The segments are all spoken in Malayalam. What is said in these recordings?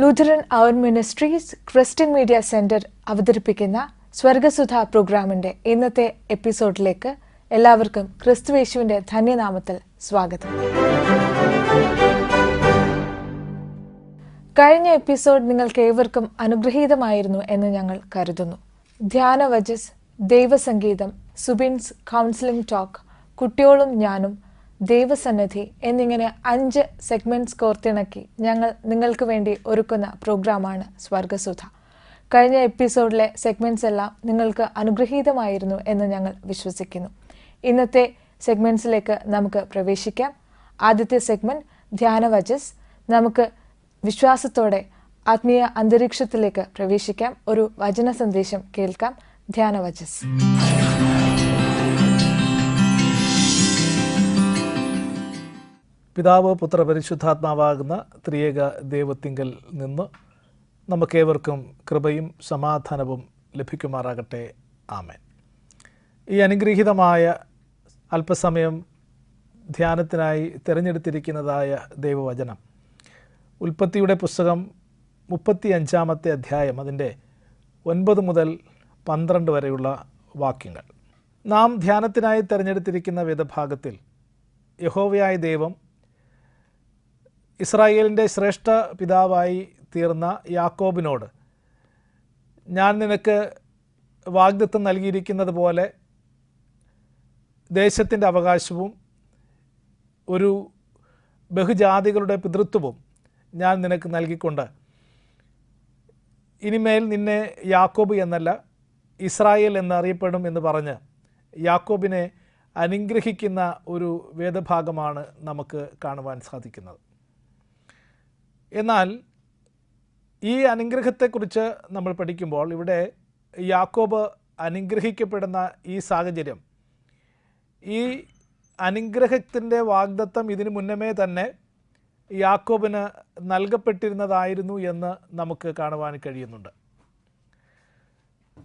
ലൂഥറൻ അവർ മിനിസ്ട്രീസ് ക്രിസ്ത്യൻ മീഡിയ സെന്റർ അവതരിപ്പിക്കുന്ന സ്വർഗസുധ പ്രോഗ്രാമിന്റെ ഇന്നത്തെ എപ്പിസോഡിലേക്ക് എല്ലാവർക്കും ക്രിസ്തുയേശുവിന്റെ ധന്യനാമത്തിൽ സ്വാഗതം. കഴിഞ്ഞ എപ്പിസോഡ് നിങ്ങൾക്ക് ഏവർക്കും അനുഗ്രഹീതമായിരുന്നു എന്ന് ഞങ്ങൾ കരുതുന്നു. ധ്യാന വചസ്, ദൈവസംഗീതം, സുബിൻസ് കൗൺസിലിംഗ് ടോക്ക്, കുട്ടിയോളും ഞാനും, ദൈവസന്നിധി എന്നിങ്ങനെ 5 സെഗ്മെന്റ്സ് കോർത്തിണക്കി ഞങ്ങൾ നിങ്ങൾക്ക് വേണ്ടി ഒരുക്കുന്ന പ്രോഗ്രാമാണ് സ്വർഗസുധ. കഴിഞ്ഞ എപ്പിസോഡിലെ സെഗ്മെന്റ്സ് എല്ലാം നിങ്ങൾക്ക് അനുഗ്രഹീതമായിരുന്നു എന്ന് ഞങ്ങൾ വിശ്വസിക്കുന്നു. ഇന്നത്തെ സെഗ്മെന്റ്സിലേക്ക് നമുക്ക് പ്രവേശിക്കാം. ആദ്യത്തെ സെഗ്മെന്റ് ധ്യാനവചസ്. നമുക്ക് വിശ്വാസത്തോടെ ആത്മീയ അന്തരീക്ഷത്തിലേക്ക് പ്രവേശിക്കാം. ഒരു വചന സന്ദേശം കേൾക്കാം. ധ്യാനവചസ്. പിതാവ്, പുത്ര, പരിശുദ്ധാത്മാവാകുന്ന ത്രിയേക ദൈവത്തിങ്കൽ നിന്ന് നമുക്കേവർക്കും കൃപയും സമാധാനവും ലഭിക്കുമാറാകട്ടെ. ആമേൻ. ഈ അനുഗ്രഹീതമായ അല്പസമയം ധ്യാനത്തിനായി തിരഞ്ഞെടുത്തിരിക്കുന്നതായ ദൈവവചനം ഉൽപ്പത്തിയുടെ പുസ്തകം 35-ാമത്തെ അധ്യായം, അതിൻ്റെ 9 മുതൽ 12 വരെയുള്ള വാക്യങ്ങൾ. നാം ധ്യാനത്തിനായി തിരഞ്ഞെടുത്തിരിക്കുന്ന വേദഭാഗത്തിൽ യഹോവയായ ദൈവം ഇസ്രായേലിൻ്റെ ശ്രേഷ്ഠ പിതാവായി തീർന്ന യാക്കോബിനോട്, ഞാൻ നിനക്ക് വാഗ്ദത്തം നൽകിയിരിക്കുന്നത് പോലെ ദേശത്തിൻ്റെ അവകാശവും ഒരു ബഹുജാതികളുടെ പിതൃത്വവും ഞാൻ നിനക്ക് നൽകിക്കൊണ്ട് ഇനിമേൽ നിന്നെ യാക്കോബ് എന്നല്ല ഇസ്രായേൽ എന്നറിയപ്പെടും എന്ന് പറഞ്ഞ് യാക്കോബിനെ അനുഗ്രഹിക്കുന്ന ഒരു വേദഭാഗമാണ് നമുക്ക് കാണുവാൻ സാധിക്കുന്നത്. എന്നാൽ ഈ അനുഗ്രഹത്തെക്കുറിച്ച് നമ്മൾ പഠിക്കുമ്പോൾ ഇവിടെ യാക്കോബ് അനുഗ്രഹിക്കപ്പെടുന്ന ഈ സാഹചര്യം, ഈ അനുഗ്രഹത്തിൻ്റെ വാഗ്ദത്തം ഇതിനു മുന്നമേ തന്നെ യാക്കോബിന് നൽകപ്പെട്ടിരുന്നതായിരുന്നു എന്ന് നമുക്ക് കാണുവാൻ കഴിയുന്നുണ്ട്.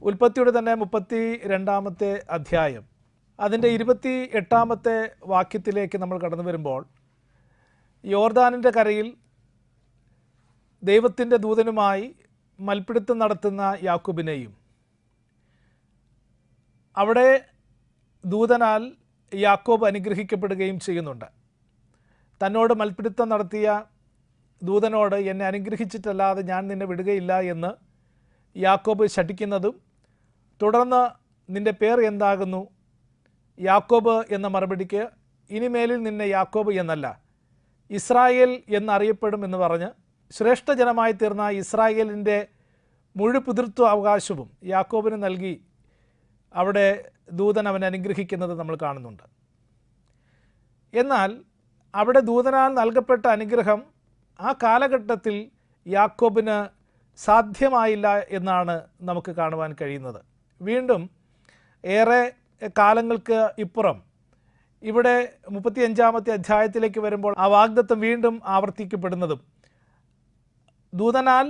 ഉൽപ്പത്തിയുടെ തന്നെ 32-ാമത്തെ അധ്യായം, അതിൻ്റെ 28-ാമത്തെ വാക്യത്തിലേക്ക് നമ്മൾ കടന്നു വരുമ്പോൾ, യോർദാനിൻ്റെ കരയിൽ ദൈവത്തിൻ്റെ ദൂതനുമായി മൽപ്പിടുത്തം നടത്തുന്ന യാക്കോബിനെയും അവിടെ ദൂതനാൽ യാക്കോബ് അനുഗ്രഹിക്കപ്പെടുകയും ചെയ്യുന്നുണ്ട്. തന്നോട് മൽപ്പിടുത്തം നടത്തിയ ദൂതനോട്, എന്നെ അനുഗ്രഹിച്ചിട്ടല്ലാതെ ഞാൻ നിന്നെ വിടുകയില്ല എന്ന് യാക്കോബ് ശഠിക്കുന്നതും, തുടർന്ന് നിൻ്റെ പേർ എന്താകുന്നു? യാക്കോബ് എന്ന മറുപടിക്ക് ഇനിമേലിൽ നിന്നെ യാക്കോബ് എന്നല്ല ഇസ്രായേൽ എന്നറിയപ്പെടും എന്ന് പറഞ്ഞ് ശ്രേഷ്ഠജനമായി തീർന്ന ഇസ്രായേലിൻ്റെ മുഴുപിതൃത്വ അവകാശവും യാക്കോബിന് നൽകി അവിടെ ദൂതൻ അവനെ അനുഗ്രഹിക്കുന്നത് നമ്മൾ കാണുന്നുണ്ട്. എന്നാൽ അവിടെ ദൂതനാൽ നൽകപ്പെട്ട അനുഗ്രഹം ആ കാലഘട്ടത്തിൽ യാക്കോബിന് സാധ്യമായില്ല എന്നാണ് നമുക്ക് കാണുവാൻ കഴിയുന്നത്. വീണ്ടും ഏറെ കാലങ്ങൾക്ക് ഇപ്പുറം ഇവിടെ 35-ാമത്തെ അധ്യായത്തിലേക്ക് വരുമ്പോൾ ആ വാഗ്ദത്തം വീണ്ടും ആവർത്തിക്കപ്പെടുന്നതും, ദൂതനാൽ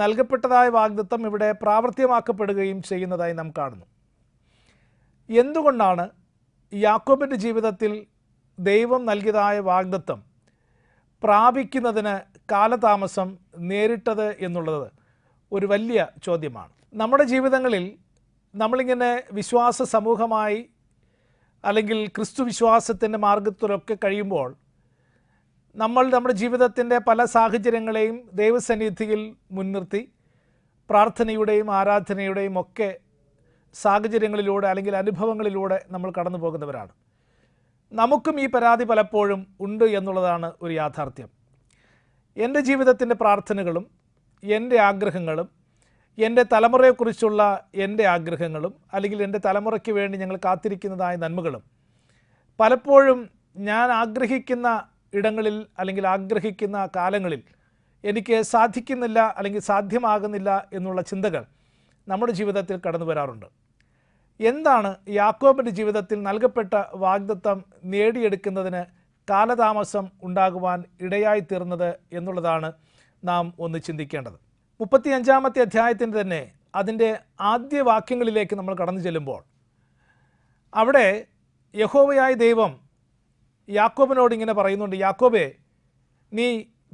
നൽകപ്പെട്ടതായ വാഗ്ദത്തം ഇവിടെ പ്രാവർത്തികമാക്കപ്പെടുകയും ചെയ്യുന്നതായി നാം കാണുന്നു. എന്തുകൊണ്ടാണ് യാക്കോബിൻ്റെ ജീവിതത്തിൽ ദൈവം നൽകിയതായ വാഗ്ദത്തം പ്രാപിക്കുന്നതിന് കാലതാമസം നേരിട്ടത് എന്നുള്ളത് ഒരു വലിയ ചോദ്യമാണ്. നമ്മുടെ ജീവിതങ്ങളിൽ നമ്മളിങ്ങനെ വിശ്വാസ സമൂഹമായി അല്ലെങ്കിൽ ക്രിസ്തു വിശ്വാസത്തിൻ്റെ മാർഗത്തിലൊക്കെ കഴിയുമ്പോൾ നമ്മൾ നമ്മുടെ ജീവിതത്തിൻ്റെ പല സാഹചര്യങ്ങളെയും ദൈവസന്നിധിയിൽ മുൻനിർത്തി പ്രാർത്ഥനയുടെയും ആരാധനയുടെയും ഒക്കെ സാഹചര്യങ്ങളിലൂടെ അല്ലെങ്കിൽ അനുഭവങ്ങളിലൂടെ നമ്മൾ കടന്നു പോകുന്നവരാണ്. നമുക്കും ഈ പരാതി പലപ്പോഴും ഉണ്ട് എന്നുള്ളതാണ് ഒരു യാഥാർത്ഥ്യം. എൻ്റെ ജീവിതത്തിൻ്റെ പ്രാർത്ഥനകളും എൻ്റെ ആഗ്രഹങ്ങളും എൻ്റെ തലമുറയെക്കുറിച്ചുള്ള എൻ്റെ ആഗ്രഹങ്ങളും അല്ലെങ്കിൽ എൻ്റെ തലമുറയ്ക്ക് വേണ്ടി ഞങ്ങൾ കാത്തിരിക്കുന്നതായ നന്മകളും പലപ്പോഴും ഞാൻ ആഗ്രഹിക്കുന്ന ഇടങ്ങളിൽ അല്ലെങ്കിൽ ആഗ്രഹിക്കുന്ന കാലങ്ങളിൽ എനിക്ക് സാധിക്കുന്നില്ല അല്ലെങ്കിൽ സാധ്യമാകുന്നില്ല എന്നുള്ള ചിന്തകൾ നമ്മുടെ ജീവിതത്തിൽ കടന്നു വരാറുണ്ട്. എന്താണ് യാക്കോബിൻ്റെ ജീവിതത്തിൽ നൽകപ്പെട്ട വാഗ്ദത്തം നേടിയെടുക്കുന്നതിന് കാലതാമസം ഉണ്ടാകുവാൻ ഇടയായി തീർന്നത് എന്നുള്ളതാണ് നാം ഒന്ന് ചിന്തിക്കേണ്ടത്. 35-ാമത്തെ അധ്യായത്തിൻ്റെ തന്നെ അതിൻ്റെ ആദ്യ വാക്യങ്ങളിലേക്ക് നമ്മൾ കടന്നു ചെല്ലുമ്പോൾ അവിടെ യഹോവയായ ദൈവം യാക്കോബിനോട് ഇങ്ങനെ പറയുന്നുണ്ട്, യാക്കോബേ, നീ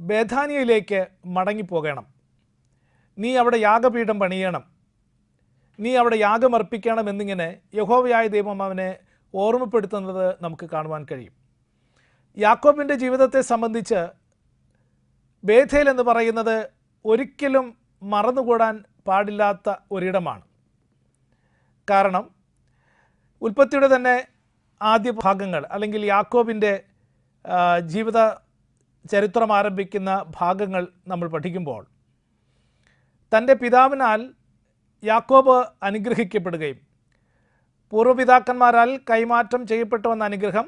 ബേഥാനിയയിലേക്ക് മടങ്ങിപ്പോകണം. നീ അവിടെ യാഗപീഠം പണിയണം, നീ അവിടെ യാഗമർപ്പിക്കണം എന്നിങ്ങനെ യഹോവയായ ദൈവം അവനെ ഓർമ്മപ്പെടുത്തുന്നത് നമുക്ക് കാണുവാൻ കഴിയും. യാക്കോബിൻ്റെ ജീവിതത്തെ സംബന്ധിച്ച് ബേഥേൽ എന്ന് പറയുന്നത് ഒരിക്കലും മറന്നുകൂടാൻ പാടില്ലാത്ത ഒരിടമാണ്. കാരണം ഉൽപ്പത്തിയുടെ തന്നെ ആദ്യ ഭാഗങ്ങൾ അല്ലെങ്കിൽ യാക്കോബിൻ്റെ ജീവിത ചരിത്രം ആരംഭിക്കുന്ന ഭാഗങ്ങൾ നമ്മൾ പഠിക്കുമ്പോൾ തൻ്റെ പിതാവിനാൽ യാക്കോബ് അനുഗ്രഹിക്കപ്പെടുകയും പൂർവ്വപിതാക്കന്മാരാൽ കൈമാറ്റം ചെയ്യപ്പെട്ടു വന്ന അനുഗ്രഹം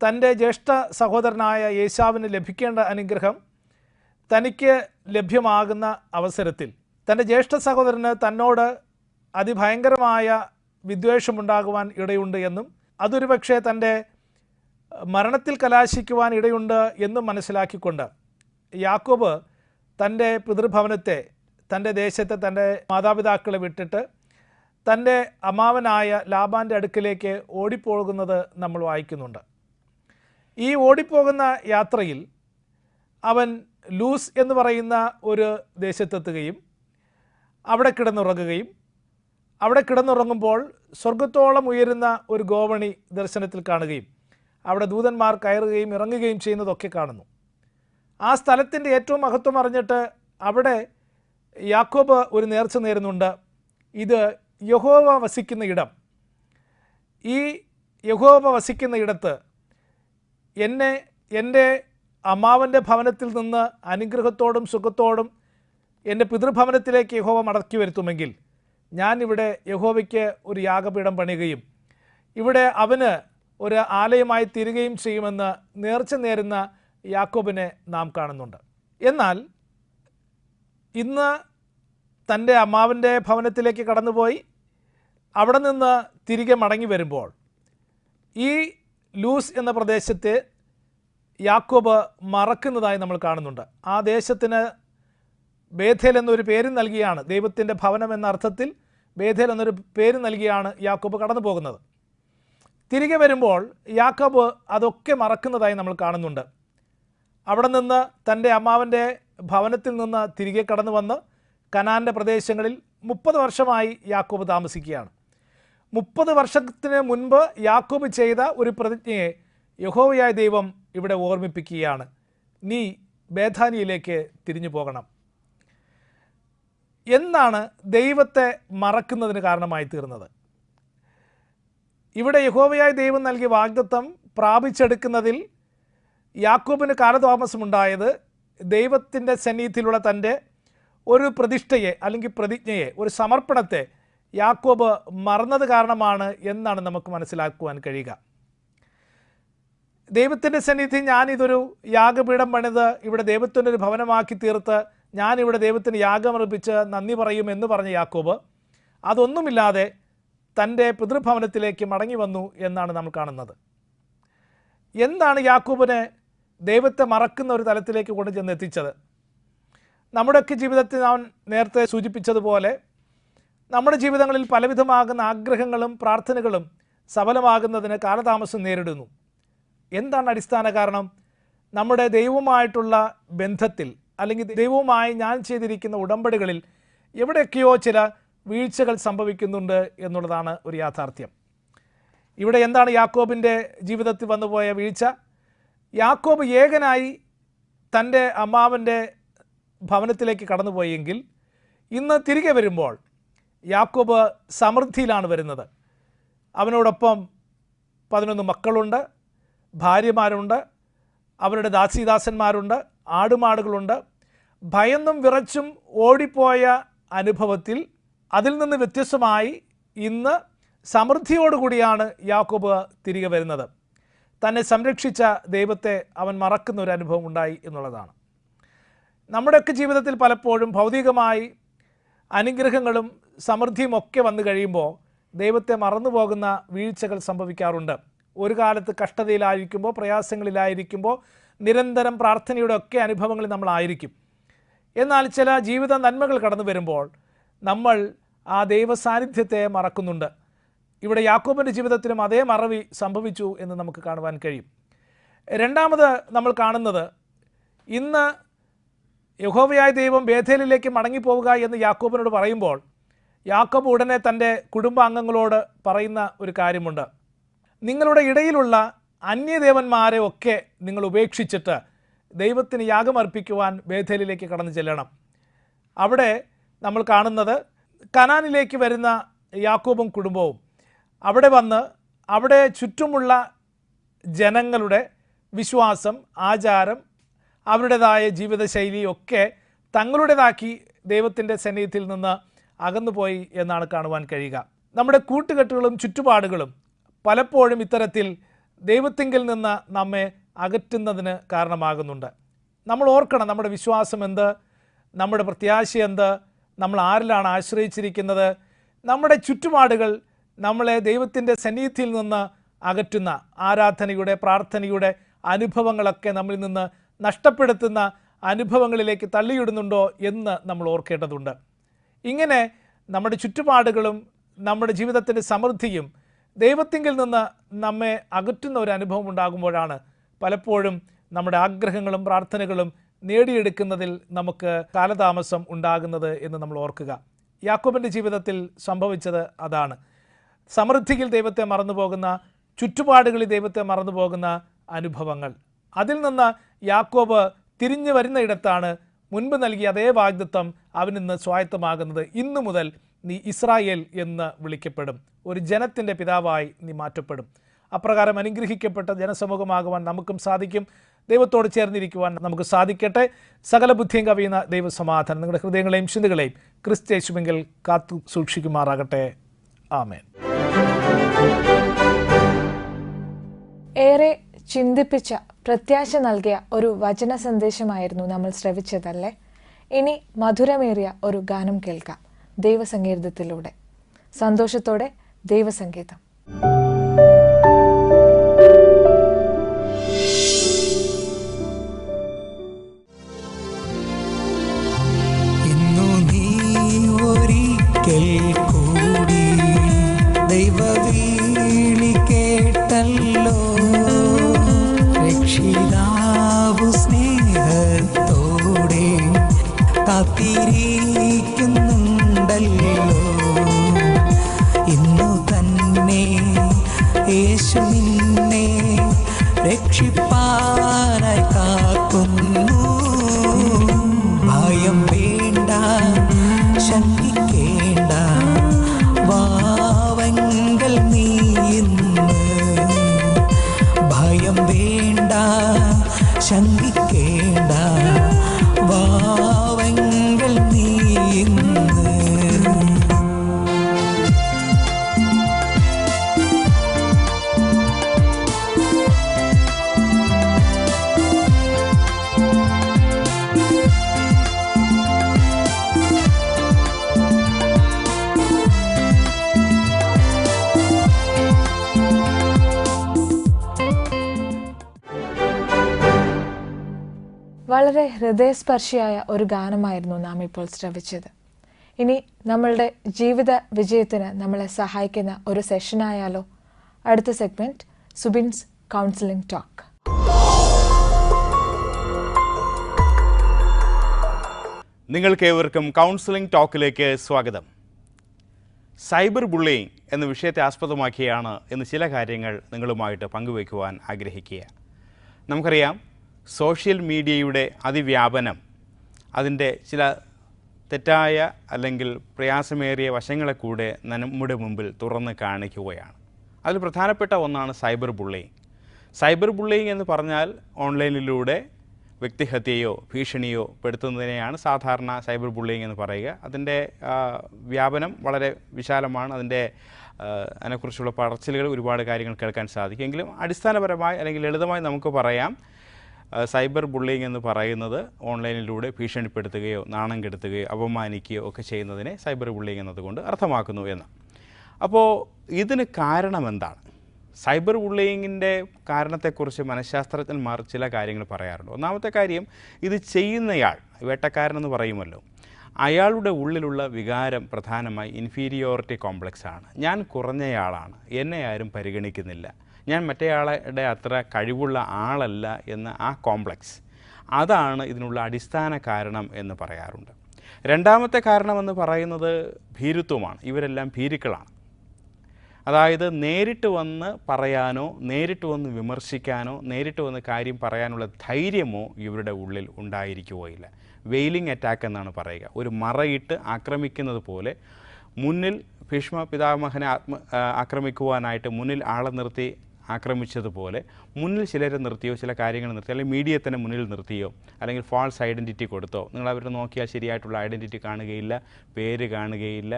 തൻ്റെ ജ്യേഷ്ഠ സഹോദരനായ ഏശാവിന് ലഭിക്കേണ്ട അനുഗ്രഹം തനിക്ക് ലഭ്യമാകുന്ന അവസരത്തിൽ തൻ്റെ ജ്യേഷ്ഠ സഹോദരന് തന്നോട് അതിഭയങ്കരമായ വിദ്വേഷമുണ്ടാകുവാൻ ഇടയുണ്ട് എന്നും അതൊരു പക്ഷേ തൻ്റെ മരണത്തിൽ കലാശിക്കുവാൻ ഇടയുണ്ട് എന്നും മനസ്സിലാക്കിക്കൊണ്ട് യാക്കോബ് തൻ്റെ പിതൃഭവനത്തെ, തൻ്റെ ദേശത്തെ, തൻ്റെ മാതാപിതാക്കളെ വിട്ടിട്ട് തൻ്റെ അമ്മാവനായ ലാബാൻ്റെ അടുക്കിലേക്ക് ഓടിപ്പോകുന്നത് നമ്മൾ വായിക്കുന്നുണ്ട്. ഈ ഓടിപ്പോകുന്ന യാത്രയിൽ അവൻ ലൂസ് എന്ന് പറയുന്ന ഒരു ദേശത്തെത്തുകയും അവിടെ കിടന്നുറങ്ങുകയും അവിടെ കിടന്നുറങ്ങുമ്പോൾ സ്വർഗത്തോളം ഉയരുന്ന ഒരു ഗോവണി ദർശനത്തിൽ കാണുകയും അവിടെ ദൂതന്മാർ കയറുകയും ഇറങ്ങുകയും ചെയ്യുന്നതൊക്കെ കാണുന്നു. ആ സ്ഥലത്തിൻ്റെ ഏറ്റവും മഹത്വം അറിഞ്ഞിട്ട് അവിടെ യാക്കോബ് ഒരു നേർച്ച നേരുന്നുണ്ട്. ഇത് യഹോവ വസിക്കുന്ന ഇടം, ഈ യഹോവ വസിക്കുന്ന ഇടത്ത് എന്നെ എൻ്റെ അമ്മാവൻ്റെ ഭവനത്തിൽ നിന്ന് അനുഗ്രഹത്തോടും സുഖത്തോടും എൻ്റെ പിതൃഭവനത്തിലേക്ക് യഹോവ മടക്കി വരുത്തുമെങ്കിൽ ഞാനിവിടെ യഹോവയ്ക്ക് ഒരു യാഗപീഠം പണിയുകയും ഇവിടെ അവന് ഒരു ആലയമായി തീരുകയും ചെയ്യുമെന്ന് നേർച്ച നേരുന്ന യാക്കോബിനെ നാം കാണുന്നുണ്ട്. എന്നാൽ ഇന്ന് തൻ്റെ അമ്മാവൻ്റെ ഭവനത്തിലേക്ക് കടന്നുപോയി അവിടെ നിന്ന് തിരികെ മടങ്ങി വരുമ്പോൾ ഈ ലൂസ് എന്ന പ്രദേശത്തെ യാക്കോബ് മറക്കുന്നതായി നമ്മൾ കാണുന്നുണ്ട്. ആ ദേശത്തിന് ബേഥേൽ എന്നൊരു പേര് നൽകിയാണ്, ദൈവത്തിൻ്റെ ഭവനം എന്ന അർത്ഥത്തിൽ ബേഥേൽ എന്നൊരു പേര് നൽകിയാണ് യാക്കോബ് കടന്നു പോകുന്നത്. തിരികെ വരുമ്പോൾ യാക്കോബ് അതൊക്കെ മറക്കുന്നതായി നമ്മൾ കാണുന്നുണ്ട്. അവിടെ നിന്ന് തൻ്റെ അമ്മാവൻ്റെ ഭവനത്തിൽ നിന്ന് തിരികെ കടന്നു വന്ന് കനാൻ്റെ പ്രദേശങ്ങളിൽ 30 വർഷമായി യാക്കോബ് താമസിക്കുകയാണ്. 30 വർഷത്തിന് മുൻപ് യാക്കോബ് ചെയ്ത ഒരു പ്രതിജ്ഞയെ യഹോവയായ ദൈവം ഇവിടെ ഓർമ്മിപ്പിക്കുകയാണ്. നീ ബേഥാനിയിലേക്ക് തിരിഞ്ഞു പോകണം. എന്നാണ് ദൈവത്തെ മറക്കുന്നതിന് കാരണമായി തീർന്നത്? ഇവിടെ യഹോവയായ ദൈവം നൽകിയ വാഗ്ദത്തം പ്രാപിച്ചെടുക്കുന്നതിൽ യാക്കോബിന് കാലതാമസമുണ്ടായത് ദൈവത്തിൻ്റെ സന്നിധിയിലുള്ള തൻ്റെ ഒരു പ്രതിഷ്ഠയെ അല്ലെങ്കിൽ പ്രതിജ്ഞയെ, ഒരു സമർപ്പണത്തെ യാക്കോബ് മറന്നത് കാരണമാണ് എന്നാണ് നമുക്ക് മനസ്സിലാക്കുവാൻ കഴിയുക. ദൈവത്തിൻ്റെ സന്നിധി ഞാനിതൊരു യാഗപീഠം പണിത് ഇവിടെ ദൈവത്തിൻ്റെ ഒരു ഭവനമാക്കി തീർത്ത് ഞാനിവിടെ ദൈവത്തിന് യാഗമർപ്പിച്ച് നന്ദി പറയും എന്ന് പറഞ്ഞ യാക്കോബ് അതൊന്നുമില്ലാതെ തൻ്റെ പിതൃഭവനത്തിലേക്ക് മടങ്ങി വന്നു എന്നാണ് നമ്മൾ കാണുന്നത്. എന്താണ് യാക്കോബിനെ ദൈവത്തെ മറക്കുന്ന ഒരു തലത്തിലേക്ക് കൊണ്ടുചെന്ന് എത്തിച്ചത്? നമ്മുടെയൊക്കെ ജീവിതത്തിൽ നാം നേരത്തെ സൂചിപ്പിച്ചതുപോലെ നമ്മുടെ ജീവിതങ്ങളിൽ പലവിധമാകുന്ന ആഗ്രഹങ്ങളും പ്രാർത്ഥനകളും സഫലമാകുന്നതിന് കാലതാമസം നേരിടുന്നു. എന്താണ് അടിസ്ഥാന കാരണം? നമ്മുടെ ദൈവവുമായിട്ടുള്ള ബന്ധത്തിൽ അല്ലെങ്കിൽ ദൈവവുമായി ഞാൻ ചെയ്തിരിക്കുന്ന ഉടമ്പടികളിൽ എവിടെയൊക്കെയോ ചില വീഴ്ചകൾ സംഭവിക്കുന്നുണ്ട് എന്നുള്ളതാണ് ഒരു യാഥാർത്ഥ്യം. ഇവിടെ എന്താണ് യാക്കോബിൻ്റെ ജീവിതത്തിൽ വന്നുപോയ വീഴ്ച? യാക്കോബ് ഏകനായി തൻ്റെ അമ്മാവൻ്റെ ഭവനത്തിലേക്ക് കടന്നുപോയെങ്കിൽ ഇന്ന് തിരികെ വരുമ്പോൾ യാക്കോബ് സമൃദ്ധിയിലാണ് വരുന്നത്. അവനോടൊപ്പം 11 മക്കളുണ്ട്, ഭാര്യമാരുണ്ട്, അവരുടെ ദാസീദാസന്മാരുണ്ട്, ആടുമാടുകളുണ്ട്. ഭയന്നും വിറച്ചും ഓടിപ്പോയ അനുഭവത്തിൽ അതിൽ നിന്ന് വ്യത്യസ്തമായി ഇന്ന് സമൃദ്ധിയോടുകൂടിയാണ് യാക്കോബ് തിരികെ വരുന്നത്. തന്നെ സംരക്ഷിച്ച ദൈവത്തെ അവൻ മറക്കുന്ന ഒരു അനുഭവം ഉണ്ടായി എന്നുള്ളതാണ്. നമ്മുടെയൊക്കെ ജീവിതത്തിൽ പലപ്പോഴും ഭൗതികമായി അനുഗ്രഹങ്ങളും സമൃദ്ധിയും ഒക്കെ വന്നു കഴിയുമ്പോൾ ദൈവത്തെ മറന്നുപോകുന്ന വീഴ്ചകൾ സംഭവിക്കാറുണ്ട്. ഒരു കാലത്ത് കഷ്ടതയിലായിരിക്കുമ്പോൾ, പ്രയാസങ്ങളിലായിരിക്കുമ്പോൾ, നിരന്തരം പ്രാർത്ഥനയുടെ ഒക്കെ അനുഭവങ്ങളിൽ നമ്മളായിരിക്കും. എന്നാൽ ചില ജീവിത നന്മകൾ കടന്നു വരുമ്പോൾ നമ്മൾ ആ ദൈവ സാന്നിധ്യത്തെ മറക്കുന്നുണ്ട്. ഇവിടെ യാക്കോബിൻ്റെ ജീവിതത്തിലും അതേ മറവി സംഭവിച്ചു എന്ന് നമുക്ക് കാണുവാൻ കഴിയും. രണ്ടാമത് നമ്മൾ കാണുന്നത്, ഇന്ന് യഹോവയായ ദൈവം ബേഥേലിലേക്ക് മടങ്ങിപ്പോവുക എന്ന് യാക്കോബിനോട് പറയുമ്പോൾ യാക്കോബ് ഉടനെ തൻ്റെ കുടുംബാംഗങ്ങളോട് പറയുന്ന ഒരു കാര്യമുണ്ട്. നിങ്ങളുടെ ഇടയിലുള്ള അന്യദേവന്മാരെ ഒക്കെ നിങ്ങൾ ഉപേക്ഷിച്ചിട്ട് ദൈവത്തിന് യാഗമർപ്പിക്കുവാൻ ബേഥേലിലേക്ക് കടന്നു ചെല്ലണം. അവിടെ നമ്മൾ കാണുന്നത് കനാനിലേക്ക് വരുന്ന യാക്കോബും കുടുംബവും അവിടെ വന്ന് അവിടെ ചുറ്റുമുള്ള ജനങ്ങളുടെ വിശ്വാസം, ആചാരം, അവരുടേതായ ജീവിതശൈലിയൊക്കെ തങ്ങളുടേതാക്കി ദൈവത്തിൻ്റെ സന്നിധിയിൽ നിന്ന് അകന്നുപോയി എന്നാണ് കാണുവാൻ കഴിയുക. നമ്മുടെ കൂട്ടുകെട്ടുകളും ചുറ്റുപാടുകളും പലപ്പോഴും ഇത്തരത്തിൽ ദൈവത്തിങ്കിൽ നിന്ന് നമ്മെ അകറ്റുന്നതിന് കാരണമാകുന്നുണ്ട്. നമ്മൾ ഓർക്കണം, നമ്മുടെ വിശ്വാസം എന്ത്, നമ്മുടെ പ്രത്യാശ എന്ത്, നമ്മൾ ആരിലാണ് ആശ്രയിച്ചിരിക്കുന്നത്. നമ്മുടെ ചുറ്റുപാടുകൾ നമ്മളെ ദൈവത്തിൻ്റെ സന്നിധിയിൽ നിന്ന് അകറ്റുന്ന ആരാധനയുടെ, പ്രാർത്ഥനയുടെ അനുഭവങ്ങളൊക്കെ നമ്മളിൽ നിന്ന് നഷ്ടപ്പെടുത്തുന്ന അനുഭവങ്ങളിലേക്ക് തള്ളിയിടുന്നുണ്ടോ എന്ന് നമ്മൾ ഓർക്കേണ്ടതുണ്ട്. ഇങ്ങനെ നമ്മുടെ ചുറ്റുപാടുകളും നമ്മുടെ ജീവിതത്തിൻ്റെ സമൃദ്ധിയും ദൈവത്തിങ്കിൽ നിന്ന് നമ്മെ അകറ്റുന്ന ഒരു അനുഭവം ഉണ്ടാകുമ്പോഴാണ് പലപ്പോഴും നമ്മുടെ ആഗ്രഹങ്ങളും പ്രാർത്ഥനകളും നേടിയെടുക്കുന്നതിൽ നമുക്ക് കാലതാമസം ഉണ്ടാകുന്നത് എന്ന് നമ്മൾ ഓർക്കുക. യാക്കോബിൻ്റെ ജീവിതത്തിൽ സംഭവിച്ചത് അതാണ്. സമൃദ്ധിയിൽ ദൈവത്തെ മറന്നുപോകുന്ന, ചുറ്റുപാടുകളിൽ ദൈവത്തെ മറന്നുപോകുന്ന അനുഭവങ്ങൾ. അതിൽ നിന്ന് യാക്കോബ് തിരിഞ്ഞു വരുന്ന ഇടത്താണ് മുൻപ് നൽകിയ അതേ വാഗ്ദത്തം അവനിന്ന് സ്വായത്തമാകുന്നത്. ഇന്നു മുതൽ നീ ഇസ്രായേൽ എന്ന് വിളിക്കപ്പെടും, ഒരു ജനത്തിൻ്റെ പിതാവായി നീ മാറ്റപ്പെടും. അപ്രകാരം അനുഗ്രഹിക്കപ്പെട്ട ജനസമൂഹമാകുവാൻ നമുക്കും സാധിക്കും. ദൈവത്തോട് ചേർന്നിരിക്കുവാൻ നമുക്ക് സാധിക്കട്ടെ. സകല ബുദ്ധിയും കവിയുന്ന ദൈവസമാധാനം നിങ്ങളുടെ ഹൃദയങ്ങളെയും ചിന്തകളെയും ക്രിസ്തയേശുവിങ്കിൽ കാത്തു സൂക്ഷിക്കുമാറാകട്ടെ. ആമേൻ. ഏറെ ചിന്തിപ്പിച്ച, പ്രത്യാശ നൽകിയ ഒരു വചന സന്ദേശമായിരുന്നു നമ്മൾ ശ്രവിച്ചതല്ലേ? ഇനി മധുരമേറിയ ഒരു ഗാനം കേൾക്കാം ദൈവസങ്കീർത്തത്തിലൂടെ. സന്തോഷത്തോടെ ദൈവസങ്കീതം. ഇന്നു നീ ഒരിക്കൽ കൂടി ദൈവവീളി കേട്ടല്ലോ, രക്ഷിതാവു സ്നേഹത്തോടെ കാത്തിരിക്കുന്നുണ്ടല്ലോ. ഇന്നു തന്നെ യേശു നിന്നെ രക്ഷിപ്പാനായി കാക്കുന്നു. ഭയം വേണ്ട, ശങ്കിക്കേണ്ട, വാവങ്കൽ നീ ഇന്ന്. ഭയം വേണ്ട, ശങ്കിക്കേണ്ട, വാവങ്കൽ നീ ഇന്ന്. വളരെ ഹൃദയസ്പർശിയായ ഒരു ഗാനമായിരുന്നു നാം ഇപ്പോൾ ശ്രവിച്ചത്. ഇനി നമ്മളുടെ ജീവിത വിജയത്തിന് നമ്മളെ സഹായിക്കുന്ന ഒരു സെഷനായാലോ? അടുത്ത സെഗ്മെന്റ് സുബിൻസ് കൗൺസിലിംഗ് ടോക്ക്. നിങ്ങൾക്കേവർക്കും കൗൺസിലിംഗ് ടോക്കിലേക്ക് സ്വാഗതം. സൈബർ ബുള്ളിയിങ് എന്ന വിഷയത്തെ ആസ്പദമാക്കിയാണ് ഇന്ന് ചില കാര്യങ്ങൾ നിങ്ങളുമായിട്ട് പങ്കുവയ്ക്കുവാൻ ആഗ്രഹിക്കുക. നമുക്കറിയാം, സോഷ്യൽ മീഡിയയുടെ അതിവ്യാപനം അതിൻ്റെ ചില തെറ്റായ അല്ലെങ്കിൽ പ്രയാസമേറിയ വശങ്ങളെ കൂടെ നമ്മുടെ മുമ്പിൽ തുറന്ന് കാണിക്കുകയാണ്. അതിൽ പ്രധാനപ്പെട്ട ഒന്നാണ് സൈബർ ബുള്ളിയിങ്. സൈബർ ബുള്ളിയിങ് എന്ന് പറഞ്ഞാൽ ഓൺലൈനിലൂടെ വ്യക്തിഹത്യയോ ഭീഷണിയോ പെടുത്തുന്നതിനെയാണ് സാധാരണ സൈബർ ബുള്ളിയിങ് എന്ന് പറയുക. അതിൻ്റെ വ്യാപനം വളരെ വിശാലമാണ്. അതിനെക്കുറിച്ചുള്ള പറച്ചിലുകൾ ഒരുപാട് കാര്യങ്ങൾ കേൾക്കാൻ സാധിക്കും. എങ്കിലും അടിസ്ഥാനപരമായി അല്ലെങ്കിൽ ലളിതമായി നമുക്ക് പറയാം, സൈബർ ബുള്ളിയിങ് എന്ന് പറയുന്നത് ഓൺലൈനിലൂടെ ഭീഷണിപ്പെടുത്തുകയോ നാണം കെടുത്തുകയോ അപമാനിക്കുകയോ ഒക്കെ ചെയ്യുന്നതിനെ സൈബർ ബുള്ളിയിങ് എന്നതുകൊണ്ട് അർത്ഥമാക്കുന്നു എന്ന്. അപ്പോൾ ഇതിന് കാരണം എന്താണ്? സൈബർ ബുള്ളിയിങ്ങിൻ്റെ കാരണത്തെക്കുറിച്ച് മനഃശാസ്ത്രജ്ഞന്മാർ ചില കാര്യങ്ങൾ പറയാറുണ്ട്. ഒന്നാമത്തെ കാര്യം, ഇത് ചെയ്യുന്നയാൾ, വേട്ടക്കാരനെന്ന് പറയുമല്ലോ, അയാളുടെ ഉള്ളിലുള്ള വികാരം പ്രധാനമായി ഇൻഫീരിയോറിറ്റി കോംപ്ലക്സ് ആണ്. ഞാൻ കുറഞ്ഞയാളാണ്, എന്നെ ആരും പരിഗണിക്കുന്നില്ല, ഞാൻ മറ്റേയാളുടെ അത്ര കഴിവുള്ള ആളല്ല എന്ന ആ കോംപ്ലക്സ്. അതാണ് ഇതിനുള്ള അടിസ്ഥാന കാരണം എന്ന് പറയാറുണ്ട്. രണ്ടാമത്തെ കാരണമെന്ന് പറയുന്നത് ഭീരുത്വമാണ്. ഇവരെല്ലാം ഭീരുക്കളാണ്. അതായത് നേരിട്ട് വന്ന് പറയാനോ നേരിട്ട് വന്ന് വിമർശിക്കാനോ നേരിട്ട് വന്ന് കാര്യം പറയാനുള്ള ധൈര്യമോ ഇവരുടെ ഉള്ളിൽ ഉണ്ടായിരിക്കുകയില്ല. വെയിലിംഗ് അറ്റാക്ക് എന്നാണ് പറയുക. ഒരു മറയിട്ട് ആക്രമിക്കുന്നത് പോലെ മുന്നിൽ ഭീഷ്മ പിതാമഹനെ ആക്രമിക്കുവാനായിട്ട് മുന്നിൽ ആളെ നിർത്തി ആക്രമിച്ചതുപോലെ മുന്നിൽ ചിലരെ നിർത്തിയോ ചില കാര്യങ്ങൾ നിർത്തിയോ അല്ലെങ്കിൽ മീഡിയയെ തന്നെ മുന്നിൽ നിർത്തിയോ അല്ലെങ്കിൽ ഫാൾസ് ഐഡൻറ്റിറ്റി കൊടുത്തോ നിങ്ങൾ അവരെ നോക്കിയാൽ ശരിയായിട്ടുള്ള ഐഡൻറ്റിറ്റി കാണുകയില്ല, പേര് കാണുകയില്ല,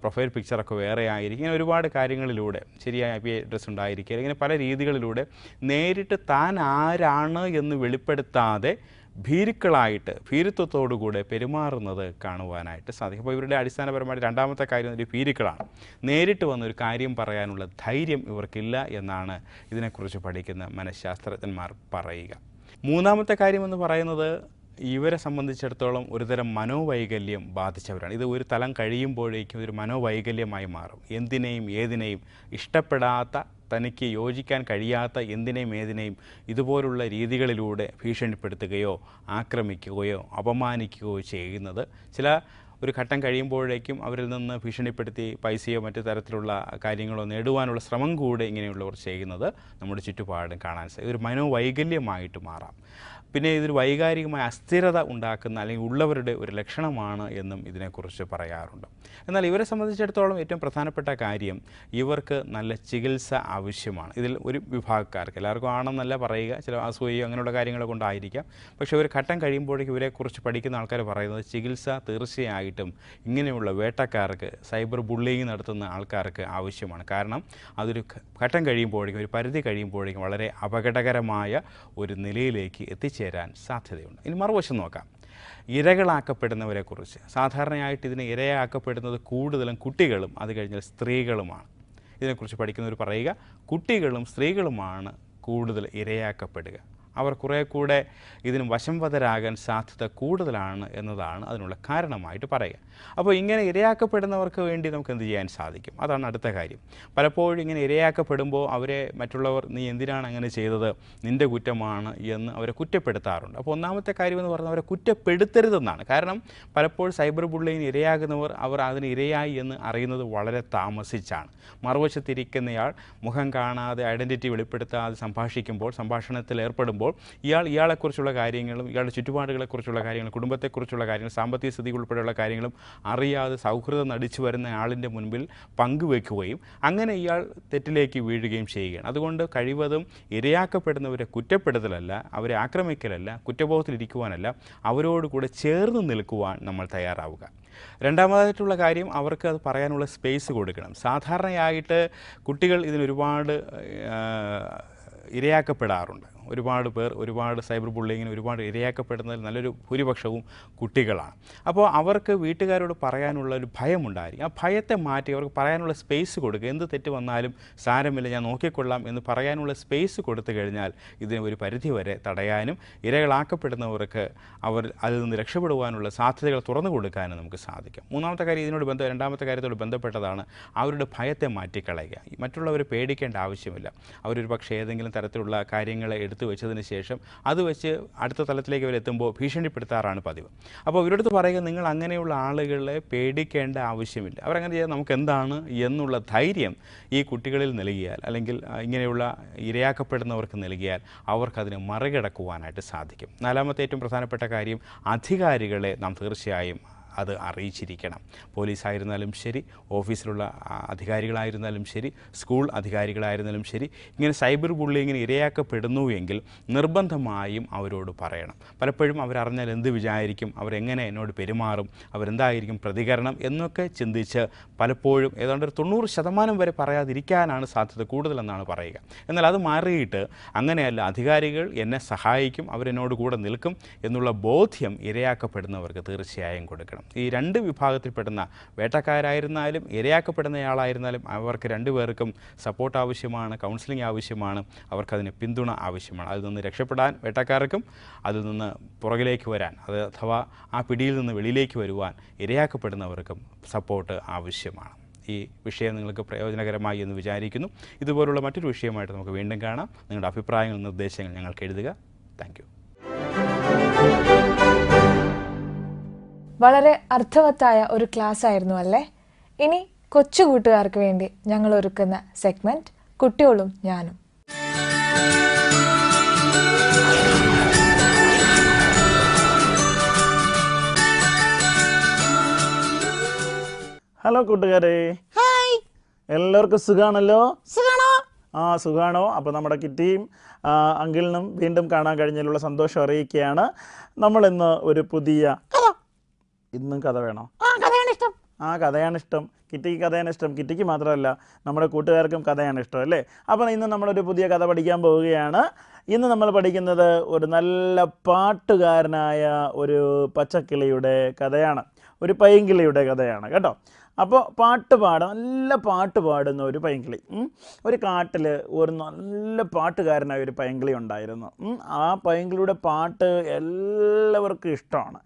പ്രൊഫൈൽ പിക്ചറൊക്കെ വേറെ ആയിരിക്കും. ഇങ്ങനെ ഒരുപാട് കാര്യങ്ങളിലൂടെ ശരിയായ IP അഡ്രസ്സ് ഉണ്ടായിരിക്കുക. ഇങ്ങനെ പല രീതികളിലൂടെ നേരിട്ട് താൻ ആരാണ് എന്ന് വെളിപ്പെടുത്താതെ ഭീരുത്വത്തോടുകൂടെ പെരുമാറുന്നത് കാണുവാനായിട്ട് സാധിക്കും. അപ്പോൾ ഇവരുടെ അടിസ്ഥാനപരമായിട്ട് രണ്ടാമത്തെ കാര്യം ഒരു ഭീരുക്കളാണ്. നേരിട്ട് വന്നൊരു കാര്യം പറയാനുള്ള ധൈര്യം ഇവർക്കില്ല എന്നാണ് ഇതിനെക്കുറിച്ച് പഠിക്കുന്ന മനഃശാസ്ത്രജ്ഞന്മാർ പറയുക. മൂന്നാമത്തെ കാര്യമെന്ന് പറയുന്നത് ഇവരെ സംബന്ധിച്ചിടത്തോളം ഒരുതരം മനോവൈകല്യം ബാധിച്ചവരാണ്. ഇത് ഒരു തലം കഴിയുമ്പോഴേക്കും ഒരു മനോവൈകല്യമായി മാറും. എന്തിനേയും ഏതിനേയും ഇഷ്ടപ്പെടാത്ത, തനിക്ക് യോജിക്കാൻ കഴിയാത്ത എന്തിനേയും ഏതിനേയും ഇതുപോലുള്ള രീതികളിലൂടെ ഭീഷണിപ്പെടുത്തുകയോ ആക്രമിക്കുകയോ അപമാനിക്കുകയോ ചെയ്യുന്നത് ഒരു ഘട്ടം കഴിയുമ്പോഴേക്കും അവരിൽ നിന്ന് ഭീഷണിപ്പെടുത്തി പൈസയോ മറ്റു തരത്തിലുള്ള കാര്യങ്ങളോ നേടുവാനുള്ള ശ്രമം കൂടെ ഇങ്ങനെയുള്ളവർ ചെയ്യുന്നത് നമ്മുടെ ചുറ്റുപാടും കാണാൻ സാധിക്കും. ഇതൊരു മനോവൈകല്യമായിട്ട് മാറാം. പിന്നെ ഇതൊരു വൈകാരികമായ അസ്ഥിരത ഉണ്ടാക്കുന്ന അല്ലെങ്കിൽ ഉള്ളവരുടെ ഒരു ലക്ഷണമാണ് എന്നും ഇതിനെക്കുറിച്ച് പറയാറുണ്ട്. എന്നാൽ ഇവരെ സംബന്ധിച്ചിടത്തോളം ഏറ്റവും പ്രധാനപ്പെട്ട കാര്യം ഇവർക്ക് നല്ല ചികിത്സ ആവശ്യമാണ്. ഇതിൽ ഒരു വിഭാഗക്കാർക്ക്, എല്ലാവർക്കും ആണെന്നല്ല പറയുക, ചില അസൂയയോ അങ്ങനെയുള്ള കാര്യങ്ങൾ കൊണ്ടായിരിക്കാം. പക്ഷേ ഒരു ഘട്ടം കഴിയുമ്പോഴേക്കും ഇവരെക്കുറിച്ച് പഠിക്കുന്ന ആൾക്കാർ പറയുന്നത് ചികിത്സ തീർച്ചയായിട്ടും ഇങ്ങനെയുള്ള വേട്ടക്കാർക്ക്, സൈബർ ബുള്ളിങ് നടത്തുന്ന ആൾക്കാർക്ക് ആവശ്യമാണ്. കാരണം അതൊരു ഘട്ടം കഴിയുമ്പോഴേക്കും, ഒരു പരിധി കഴിയുമ്പോഴേക്കും വളരെ അപകടകരമായ ഒരു നിലയിലേക്ക് എത്തിച്ചേരാൻ സാധ്യതയുണ്ട്. ഇനി മറുവശം നോക്കാം. ഇരകളാക്കപ്പെടുന്നവരെക്കുറിച്ച്. സാധാരണയായിട്ട് ഇതിന് ഇരയാക്കപ്പെടുന്നത് കൂടുതലും കുട്ടികളും അത് കഴിഞ്ഞാൽ സ്ത്രീകളുമാണ്. ഇതിനെക്കുറിച്ച് പഠിക്കുന്നവർ പറയുക കുട്ടികളും സ്ത്രീകളുമാണ് കൂടുതൽ ഇരയാക്കപ്പെടുക. അവർ കുറേ കൂടെ ഇതിന് വശംവദരാകാൻ സാധ്യത കൂടുതലാണ് എന്നതാണ് അതിനുള്ള കാരണമായിട്ട് പറയുക. അപ്പോൾ ഇങ്ങനെ ഇരയാക്കപ്പെടുന്നവർക്ക് വേണ്ടി നമുക്ക് എന്ത് ചെയ്യാൻ സാധിക്കും? അതാണ് അടുത്ത കാര്യം. പലപ്പോഴും ഇങ്ങനെ ഇരയാക്കപ്പെടുമ്പോൾ അവരെ മറ്റുള്ളവർ നീ എന്തിനാണ് അങ്ങനെ ചെയ്തത്, നിൻ്റെ കുറ്റമാണ് എന്ന് അവരെ കുറ്റപ്പെടുത്താറുണ്ട്. അപ്പോൾ ഒന്നാമത്തെ കാര്യമെന്ന് പറഞ്ഞാൽ അവരെ കുറ്റപ്പെടുത്തരുതെന്നാണ്. കാരണം പലപ്പോഴും സൈബർ ബുള്ളിങ്ങിന് ഇരയാകുന്നവർ അവർ അതിന് ഇരയായി എന്ന് അറിയുന്നത് വളരെ താമസിച്ചാണ്. മറുവശത്തിരിക്കുന്നയാൾ മുഖം കാണാതെ ഐഡൻറ്റിറ്റി വെളിപ്പെടുത്താതെ സംഭാഷിക്കുമ്പോൾ, സംഭാഷണത്തിൽ ഏർപ്പെടുമ്പോൾ ഇയാളെക്കുറിച്ചുള്ള കാര്യങ്ങളും ഇയാളുടെ ചുറ്റുപാടുകളെക്കുറിച്ചുള്ള കാര്യങ്ങളും കുടുംബത്തെക്കുറിച്ചുള്ള കാര്യങ്ങളും സാമ്പത്തിക സ്ഥിതി ഉൾപ്പെടെയുള്ള കാര്യങ്ങളും അറിയാതെ സൗഹൃദം നടിച്ചു വരുന്ന ആളിൻ്റെ മുൻപിൽ പങ്കുവെക്കുകയും അങ്ങനെ ഇയാൾ തെറ്റിലേക്ക് വീഴുകയും ചെയ്യുകയാണ്. അതുകൊണ്ട് കഴിവതും ഇരയാക്കപ്പെടുന്നവരെ കുറ്റപ്പെടുത്തലല്ല, അവരെ ആക്രമിക്കലല്ല, കുറ്റബോധത്തിലിരിക്കുവാനല്ല, അവരോട് കൂടെ ചേർന്ന് നിൽക്കുവാൻ നമ്മൾ തയ്യാറാവുക. രണ്ടാമതായിട്ടുള്ള കാര്യം അവർക്ക് അത് പറയാനുള്ള സ്പേസ് കൊടുക്കണം. സാധാരണയായിട്ട് കുട്ടികൾ ഇതിനൊരുപാട് ഇരയാക്കപ്പെടാറുണ്ട്. ഒരുപാട് സൈബർ ബുള്ളിങ്ങിന് ഒരുപാട് ഇരയാക്കപ്പെടുന്നതിൽ നല്ലൊരു ഭൂരിപക്ഷവും കുട്ടികളാണ്. അപ്പോൾ അവർക്ക് വീട്ടുകാരോട് പറയാനുള്ള ഒരു ഭയമുണ്ടായിരിക്കും. ആ ഭയത്തെ മാറ്റി അവർക്ക് പറയാനുള്ള സ്പേസ് കൊടുക്കുക. എന്ത് തെറ്റ് വന്നാലും സാരമില്ല, ഞാൻ നോക്കിക്കൊള്ളാം എന്ന് പറയാനുള്ള സ്പേസ് കൊടുത്തു കഴിഞ്ഞാൽ ഇതിന് ഒരു പരിധിവരെ തടയാനും ഇരകളാക്കപ്പെടുന്നവർക്ക് അവർ അതിൽ നിന്ന് രക്ഷപ്പെടുവാനുള്ള സാധ്യതകൾ തുറന്നു കൊടുക്കാനും നമുക്ക് സാധിക്കും. മൂന്നാമത്തെ കാര്യം രണ്ടാമത്തെ കാര്യത്തോട് ബന്ധപ്പെട്ടതാണ്. അവരുടെ ഭയത്തെ മാറ്റിക്കളയുക. മറ്റുള്ളവരെ പേടിക്കേണ്ട ആവശ്യമില്ല. അവരൊരു പക്ഷേ ഏതെങ്കിലും തരത്തിലുള്ള കാര്യങ്ങളെ എടുത്തു വെച്ചതിന് ശേഷം അത് വെച്ച് അടുത്ത തലത്തിലേക്ക് അവരെത്തുമ്പോൾ ഭീഷണിപ്പെടുത്താറാണ് പതിവ്. അപ്പോൾ ഇവരടുത്ത് പറയുക, നിങ്ങൾ അങ്ങനെയുള്ള ആളുകളെ പേടിക്കേണ്ട ആവശ്യമില്ല. അവരങ്ങനെ ചെയ്താൽ നമുക്ക് എന്താണ് എന്നുള്ള ധൈര്യം ഈ കുട്ടികളിൽ നൽകിയാൽ അല്ലെങ്കിൽ ഇങ്ങനെയുള്ള ഇരയാക്കപ്പെടുന്നവർക്ക് നൽകിയാൽ അവർക്കതിനെ മറികടക്കുവാനായിട്ട് സാധിക്കും. നാലാമത്തെ ഏറ്റവും പ്രധാനപ്പെട്ട കാര്യം, അധികാരികളെ നാം തീർച്ചയായും അത് അറിയിച്ചിരിക്കണം. പോലീസായിരുന്നാലും ശരി, ഓഫീസിലുള്ള അധികാരികളായിരുന്നാലും ശരി, സ്കൂൾ അധികാരികളായിരുന്നാലും ശരി, ഇങ്ങനെ സൈബർ ബുള്ളിങ്ങിന് ഇരയാക്കപ്പെടുന്നു എങ്കിൽ നിർബന്ധമായും അവരോട് പറയണം. പലപ്പോഴും അവരറിഞ്ഞാൽ എന്ത് വിചാരിക്കും, അവരെങ്ങനെ എന്നോട് പെരുമാറും, അവരെന്തായിരിക്കും പ്രതികരണം എന്നൊക്കെ ചിന്തിച്ച് പലപ്പോഴും ഏതാണ്ട് ഒരു 90% വരെ പറയാതിരിക്കാനാണ് സാധ്യത കൂടുതലെന്നാണ് പറയുക. എന്നാൽ അത് മാറിയിട്ട് അങ്ങനെയല്ല, അധികാരികൾ എന്നെ സഹായിക്കും, അവരെന്നോട് കൂടെ നിൽക്കും എന്നുള്ള ബോധ്യം ഇരയാക്കപ്പെടുന്നവർക്ക് തീർച്ചയായും കൊടുക്കണം. ഈ രണ്ട് വിഭാഗത്തിൽപ്പെടുന്ന വേട്ടക്കാരായിരുന്നാലും ഇരയാക്കപ്പെടുന്നയാളായിരുന്നാലും അവർക്ക് രണ്ടുപേർക്കും സപ്പോർട്ട് ആവശ്യമാണ്, കൗൺസിലിംഗ് ആവശ്യമാണ്, അവർക്കതിന് പിന്തുണ ആവശ്യമാണ്. അതിൽ നിന്ന് രക്ഷപ്പെടാൻ വേട്ടക്കാർക്കും അതിൽ നിന്ന് പുറകിലേക്ക് വരാൻ, അഥവാ ആ പിടിയിൽ നിന്ന് വെളിയിലേക്ക് വരുവാൻ ഇരയാക്കപ്പെടുന്നവർക്കും സപ്പോർട്ട് ആവശ്യമാണ്. ഈ വിഷയം നിങ്ങൾക്ക് പ്രയോജനകരമായി എന്ന് വിചാരിക്കുന്നു. ഇതുപോലുള്ള മറ്റൊരു വിഷയമായിട്ട് നമുക്ക് വീണ്ടും കാണാം. നിങ്ങളുടെ അഭിപ്രായങ്ങൾ, നിർദ്ദേശങ്ങൾ ഞങ്ങൾക്ക് എഴുതുക. Thank you. വളരെ അർത്ഥവത്തായ ഒരു ക്ലാസ് ആയിരുന്നു അല്ലേ? ഇനി കൊച്ചു കൂട്ടുകാർക്ക് വേണ്ടി ഞങ്ങൾ ഒരുക്കുന്ന സെഗ്മെന്റ് കുട്ടികളും ഞാനും. ഹലോ കൂട്ടുകാരെ, ഹായ്. എല്ലാവർക്കും സുഖാണല്ലോ? സുഖാണോ? അപ്പോൾ നമ്മുടെ കിറ്റിയും അങ്കിളിനും വീണ്ടും കാണാൻ കഴിഞ്ഞതിലുള്ള സന്തോഷം അറിയിക്കുകയാണ്. നമ്മളിന്ന് ഒരു പുതിയ കഥ. ഇന്നും കഥ വേണോ? കഥയാണ് ഇഷ്ടം. കിറ്റിക്ക് കഥയാണ് ഇഷ്ടം. കിറ്റിക്ക് മാത്രമല്ല, നമ്മുടെ കൂട്ടുകാർക്കും കഥയാണ് ഇഷ്ടം അല്ലേ? അപ്പോൾ ഇന്ന് നമ്മളൊരു പുതിയ കഥ പഠിക്കാൻ പോവുകയാണ്. ഇന്ന് നമ്മൾ പഠിക്കുന്നത് ഒരു നല്ല പാട്ടുകാരനായ ഒരു പച്ചക്കിളിയുടെ കഥയാണ്, ഒരു പൈങ്കിളിയുടെ കഥയാണ് കേട്ടോ. അപ്പോൾ നല്ല പാട്ട് പാടുന്ന ഒരു പൈങ്കിളി. ഒരു കാട്ടിൽ ഒരു നല്ല പാട്ടുകാരനായ ഒരു പൈങ്കിളി ഉണ്ടായിരുന്നു. ആ പൈങ്കിളിയുടെ പാട്ട് എല്ലാവർക്കും ഇഷ്ടമാണ്.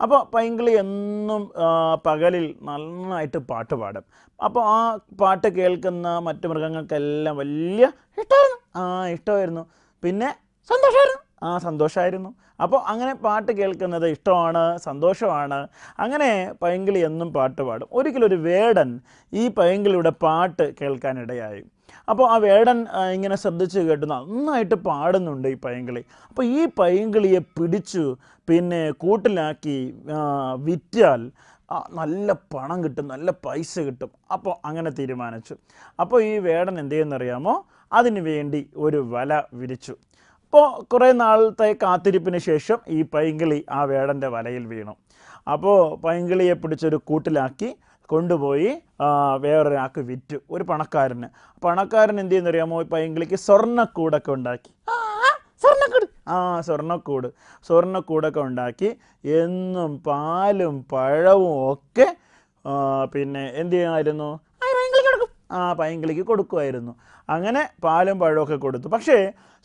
അപ്പോൾ പൈങ്കിളി എന്നും പകലിൽ നന്നായിട്ട് പാട്ട് പാടും. അപ്പോൾ ആ പാട്ട് കേൾക്കുന്ന മറ്റു മൃഗങ്ങൾക്കെല്ലാം വലിയ ഇഷ്ടമായിരുന്നു. പിന്നെ സന്തോഷമായിരുന്നു. അപ്പോൾ അങ്ങനെ പാട്ട് കേൾക്കുന്നത് ഇഷ്ടമാണ്, സന്തോഷമാണ്. അങ്ങനെ പൈങ്കിളി എന്നും പാട്ട് പാടും. ഒരിക്കലൊരു വേടൻ ഈ പൈങ്കിളിയുടെ പാട്ട് കേൾക്കാനിടയായി. അപ്പോൾ ആ വേടൻ ഇങ്ങനെ ശ്രദ്ധിച്ച് കേട്ട് നന്നായിട്ട് പാടുന്നുണ്ട് ഈ പൈങ്കിളി. അപ്പോൾ ഈ പൈങ്കിളിയെ പിടിച്ചു പിന്നെ കൂട്ടിലാക്കി വിറ്റാൽ നല്ല പണം കിട്ടും, നല്ല പൈസ കിട്ടും. അപ്പോൾ അങ്ങനെ തീരുമാനിച്ചു. അപ്പോൾ ഈ വേടൻ എന്ത് ചെയ്യുന്നറിയാമോ? അതിനു വേണ്ടി ഒരു വല വിരിച്ചു. അപ്പോൾ കുറേ നാളത്തെ കാത്തിരിപ്പിന് ശേഷം ഈ പൈങ്കിളി ആ വേടൻ്റെ വലയിൽ വീണു. അപ്പോൾ പൈങ്കിളിയെ പിടിച്ചൊരു കൂട്ടിലാക്കി കൊണ്ടുപോയി വേറൊരാൾക്ക് വിറ്റു, ഒരു പണക്കാരന്. പണക്കാരൻ എന്ത് ചെയ്യുന്നറിയാമോ? ഈ പൈങ്കിളിക്ക് സ്വർണ്ണക്കൂടൊക്കെ ഉണ്ടാക്കി. സ്വർണ്ണക്കൂടൊക്കെ ഉണ്ടാക്കി എന്നും പാലും പഴവും ഒക്കെ പിന്നെ എന്ത് ചെയ്യുമായിരുന്നു? പൈങ്കിളിക്ക് കൊടുക്കുമായിരുന്നു. അങ്ങനെ പാലും പഴമൊക്കെ കൊടുത്തു. പക്ഷേ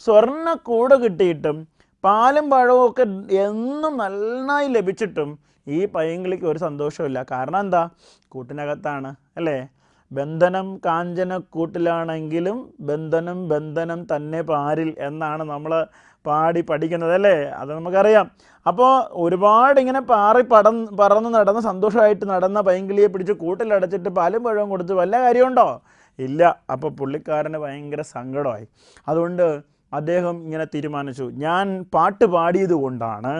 സ്വർണ്ണക്കൂട് കിട്ടിയിട്ടും പാലും പഴവും ഒക്കെ എന്നും നന്നായി ലഭിച്ചിട്ടും ഈ പൈങ്കിളിക്ക് ഒരു സന്തോഷമില്ല. കാരണം എന്താ? കൂട്ടിനകത്താണ് അല്ലേ? ബന്ധനം കാഞ്ചന കൂട്ടിലാണെങ്കിലും ബന്ധനം തന്നെ പാരിൽ എന്നാണ് നമ്മൾ പഠിക്കുന്നത് അല്ലേ? അത് നമുക്കറിയാം. അപ്പോൾ ഒരുപാട് ഇങ്ങനെ പറന്ന് നടന്ന് സന്തോഷമായിട്ട് നടന്ന പൈങ്കിളിയെ പിടിച്ച് കൂട്ടിലടച്ചിട്ട് പാലും പഴവും കൊടുത്ത് വല്ല കാര്യമുണ്ടോ? ഇല്ല. അപ്പോൾ പുള്ളിക്കാരന് ഭയങ്കര സങ്കടമായി. അതുകൊണ്ട് അദ്ദേഹം ഇങ്ങനെ തീരുമാനിച്ചു, ഞാൻ പാട്ട് പാടിയത് കൊണ്ടാണ്,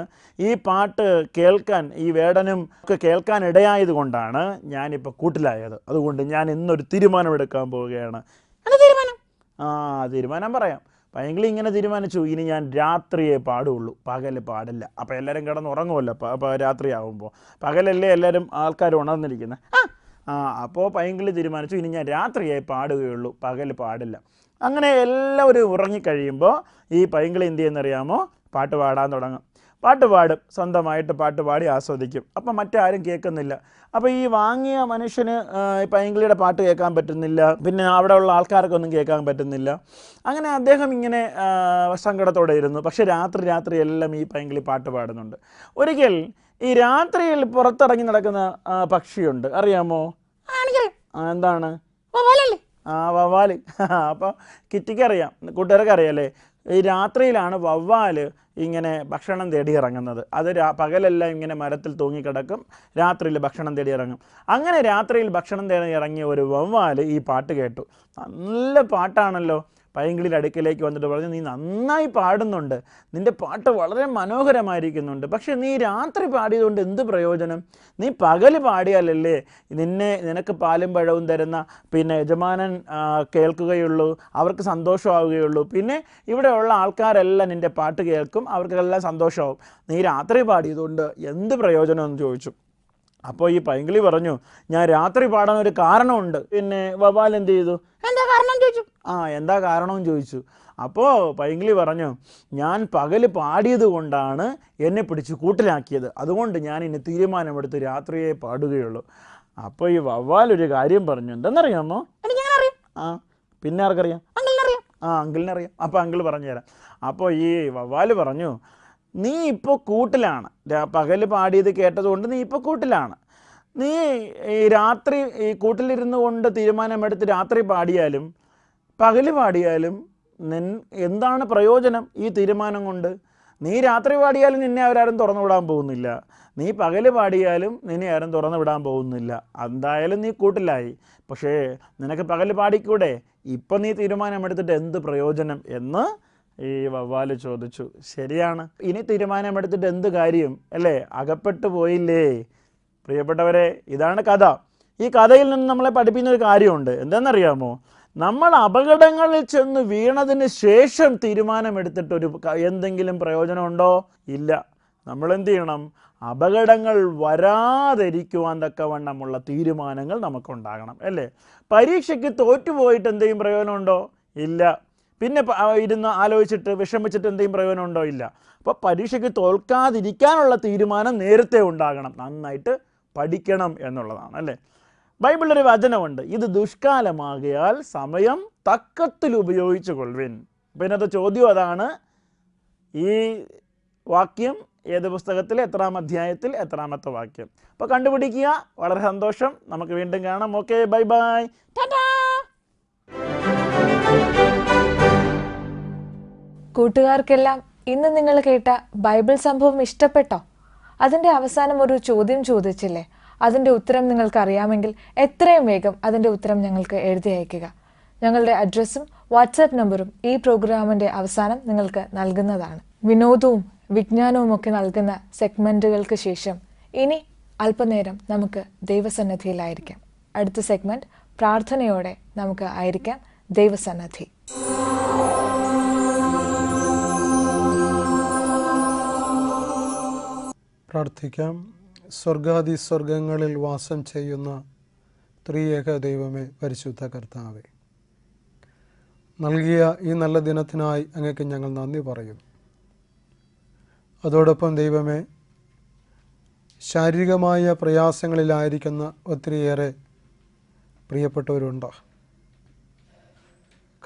ഈ പാട്ട് കേൾക്കാൻ ഈ വേടനും ഒക്കെ കേൾക്കാൻ ഇടയായത് കൊണ്ടാണ് ഞാനിപ്പോൾ കൂട്ടിലായത്. അതുകൊണ്ട് ഞാൻ ഇന്നൊരു തീരുമാനമെടുക്കാൻ പോവുകയാണ്. തീരുമാനം പറയാം. പൈങ്കിളി ഇങ്ങനെ തീരുമാനിച്ചു, ഇനി ഞാൻ രാത്രിയെ പാടുള്ളൂ, പകല് പാടില്ല. അപ്പോൾ എല്ലാവരും കിടന്നുറങ്ങുമല്ലോ രാത്രിയാകുമ്പോൾ. പകലല്ലേ എല്ലാവരും ആൾക്കാർ ഉണർന്നിരിക്കുന്നത്. അപ്പോൾ പൈങ്കിളി തീരുമാനിച്ചു, ഇനി ഞാൻ രാത്രിയായി പാടുകയുള്ളൂ, പകൽ പാടില്ല. അങ്ങനെ എല്ലാവരും ഉറങ്ങിക്കഴിയുമ്പോൾ ഈ പൈങ്കിളി എന്ത് ചെയ്യുന്നറിയാമോ? പാട്ട് പാടാൻ തുടങ്ങും. പാട്ട് പാടും, സ്വന്തമായിട്ട് പാട്ട് പാടി ആസ്വദിക്കും. അപ്പം മറ്റാരും കേൾക്കുന്നില്ല. അപ്പോൾ ഈ വാങ്ങിയ മനുഷ്യന് പൈങ്കിളിയുടെ പാട്ട് കേൾക്കാൻ പറ്റുന്നില്ല, പിന്നെ അവിടെ ഉള്ള ആൾക്കാർക്കൊന്നും കേൾക്കാൻ പറ്റുന്നില്ല. അങ്ങനെ അദ്ദേഹം ഇങ്ങനെ സങ്കടത്തോടെ ഇരുന്നു. പക്ഷേ രാത്രി എല്ലാം ഈ പൈങ്കിളി പാട്ട് പാടുന്നുണ്ട്. ഒരിക്കൽ ഈ രാത്രിയിൽ പുറത്തിറങ്ങി നടക്കുന്ന പക്ഷിയുണ്ട്, അറിയാമോ? എന്താണ്? വവ്വാല്. അപ്പോൾ കിറ്റിക്ക് അറിയാം, കൂട്ടുകാർക്ക് അറിയാമല്ലേ? ഈ രാത്രിയിലാണ് വവ്വാല് ഇങ്ങനെ ഭക്ഷണം തേടി ഇറങ്ങുന്നത്. അത് പകലെല്ലാം ഇങ്ങനെ മരത്തിൽ തൂങ്ങിക്കിടക്കും, രാത്രിയിൽ ഭക്ഷണം തേടി ഇറങ്ങും. അങ്ങനെ രാത്രിയിൽ ഭക്ഷണം തേടി ഇറങ്ങിയ ഒരു വവ്വാല് ഈ പാട്ട് കേട്ടു. നല്ല പാട്ടാണല്ലോ. പൈങ്കിളിയുടെ അടുക്കിലേക്ക് വന്നിട്ട് പറഞ്ഞു, നീ നന്നായി പാടുന്നുണ്ട്, നിൻ്റെ പാട്ട് വളരെ മനോഹരമായിരിക്കുന്നുണ്ട്. പക്ഷേ നീ രാത്രി പാടിയതുകൊണ്ട് എന്ത് പ്രയോജനം? നീ പകൽ പാടിയാലല്ലേ നിനക്ക് പാലും പഴവും തരുന്ന പിന്നെ യജമാനൻ കേൾക്കുകയുള്ളൂ, അവർക്ക് സന്തോഷമാവുകയുള്ളൂ. പിന്നെ ഇവിടെയുള്ള ആൾക്കാരെല്ലാം നിൻ്റെ പാട്ട് കേൾക്കും, അവർക്കെല്ലാം സന്തോഷമാവും. നീ രാത്രി പാടിയതുകൊണ്ട് എന്ത് പ്രയോജനം എന്ന് ചോദിച്ചു. അപ്പോൾ ഈ പൈങ്കിളി പറഞ്ഞു, ഞാൻ രാത്രി പാടാൻ ഒരു കാരണമുണ്ട്. പിന്നെ വവ്വാൽ എന്ത് ചെയ്തു? എന്താ കാരണം ചോദിച്ചു. എന്താ കാരണമെന്ന് ചോദിച്ചു. അപ്പോൾ പൈങ്കിളി പറഞ്ഞു, ഞാൻ പകൽ പാടിയത് കൊണ്ടാണ് എന്നെ പിടിച്ച് കൂട്ടിലാക്കിയത്, അതുകൊണ്ട് ഞാൻ ഇനി തീരുമാനമെടുത്ത് രാത്രിയെ പാടുകയുള്ളൂ. അപ്പോൾ ഈ വവ്വാൽ ഒരു കാര്യം പറഞ്ഞു. എന്തെന്നറിയാമോ? പിന്നെ ആർക്കറിയാം? അങ്കിളിനറിയാം. അപ്പോൾ അങ്കിൾ പറഞ്ഞുതരാം. അപ്പോൾ ഈ വവ്വാൽ പറഞ്ഞു, നീ ഇപ്പോൾ കൂട്ടിലാണ്, പകൽ പാടിയത് കേട്ടതുകൊണ്ട് നീ ഇപ്പോൾ കൂട്ടിലാണ്. നീ ഈ രാത്രി ഈ കൂട്ടിലിരുന്ന് കൊണ്ട് തീരുമാനമെടുത്ത് രാത്രി പാടിയാലും പകൽ പാടിയാലും എന്താണ് പ്രയോജനം ഈ തീരുമാനം കൊണ്ട്? നീ രാത്രി പാടിയാലും നിന്നെ അവരാരും തുറന്നു വിടാൻ പോകുന്നില്ല, നീ പകല് പാടിയാലും നിന്നെ ആരും തുറന്നു വിടാൻ പോകുന്നില്ല. എന്തായാലും നീ കൂട്ടിലായി. പക്ഷേ നിനക്ക് പകല് പാടിക്കൂടെ? ഇപ്പം നീ തീരുമാനമെടുത്തിട്ട് എന്ത് പ്രയോജനം എന്ന് ഈ വവ്വാല് ചോദിച്ചു. ശരിയാണ്, ഇനി തീരുമാനമെടുത്തിട്ട് എന്ത് കാര്യം അല്ലേ? അകപ്പെട്ടു പോയില്ലേ? പ്രിയപ്പെട്ടവരെ, ഇതാണ് കഥ. ഈ കഥയിൽ നിന്ന് നമ്മളെ പഠിപ്പിക്കുന്ന ഒരു കാര്യമുണ്ട്. എന്താണെന്നറിയാമോ? നമ്മൾ അപകടങ്ങളിൽ ചെന്ന് വീണതിന് ശേഷം തീരുമാനമെടുത്തിട്ടൊരു എന്തെങ്കിലും പ്രയോജനമുണ്ടോ? ഇല്ല. നമ്മൾ എന്ത് ചെയ്യണം? അപകടങ്ങൾ വരാതിരിക്കുവാൻ തക്കവണ്ണമുള്ള തീരുമാനങ്ങൾ നമുക്കുണ്ടാകണം, അല്ലേ? പരീക്ഷയ്ക്ക് തോറ്റുപോയിട്ട് എന്തെങ്കിലും പ്രയോജനമുണ്ടോ? ഇല്ല. പിന്നെ ഇരുന്ന് ആലോചിച്ചിട്ട് വിഷമിച്ചിട്ട് എന്തെങ്കിലും പ്രയോജനമുണ്ടോ? ഇല്ല. അപ്പോൾ പരീക്ഷയ്ക്ക് തോൽക്കാതിരിക്കാനുള്ള തീരുമാനം നേരത്തെ ഉണ്ടാകണം. നന്നായിട്ട് പഠിക്കണം എന്നുള്ളതാണ്, അല്ലേ? ബൈബിളിലൊരു വചനമുണ്ട്, ഇത് ദുഷ്കാലമാകിയാൽ സമയം തക്കത്തിൽ ഉപയോഗിച്ചു കൊള്ളുവിൻ. പിന്നെ അത് ചോദ്യം അതാണ്, ഈ വാക്യം ഏത് പുസ്തകത്തിൽ, എത്രാം അധ്യായത്തിൽ, എത്രാമത്തെ വാക്യം? അപ്പോൾ കണ്ടുപിടിക്കുക. വളരെ സന്തോഷം. നമുക്ക് വീണ്ടും കാണാം. Okay, bye bye, tata. കൂട്ടുകാർക്കെല്ലാം ഇന്ന് നിങ്ങൾ കേട്ട ബൈബിൾ സംഭവം ഇഷ്ടപ്പെട്ടോ? അതിൻ്റെ അവസാനം ഒരു ചോദ്യം ചോദിച്ചില്ലേ? അതിൻ്റെ ഉത്തരം നിങ്ങൾക്ക് അറിയാമെങ്കിൽ എത്രയും വേഗം അതിൻ്റെ ഉത്തരം ഞങ്ങൾക്ക് എഴുതി അയയ്ക്കുക. ഞങ്ങളുടെ അഡ്രസ്സും വാട്സാപ്പ് നമ്പറും ഈ പ്രോഗ്രാമിൻ്റെ അവസാനം നിങ്ങൾക്ക് നൽകുന്നതാണ്. വിനോദവും വിജ്ഞാനവും ഒക്കെ നൽകുന്ന സെഗ്മെൻറ്റുകൾക്ക് ശേഷം ഇനി അല്പനേരം നമുക്ക് ദൈവസന്നിധിയിലായിരിക്കാം. അടുത്ത സെഗ്മെൻറ്റ് പ്രാർത്ഥനയോടെ നമുക്ക് ആയിരിക്കാം ദൈവസന്നിധി. പ്രാർത്ഥിക്കാം. സ്വർഗാദി സ്വർഗങ്ങളിൽ വാസം ചെയ്യുന്ന ത്രിയേക ദൈവമേ, പരിശുദ്ധ കർത്താവേ, നൽകിയ ഈ നല്ല ദിനത്തിനായി അങ്ങേക്ക് ഞങ്ങൾ നന്ദി പറയുന്നു. അതോടൊപ്പം ദൈവമേ, ശാരീരികമായ പ്രയാസങ്ങളിലായിരിക്കുന്ന ഒത്തിരിയേറെ പ്രിയപ്പെട്ടവരുണ്ട്.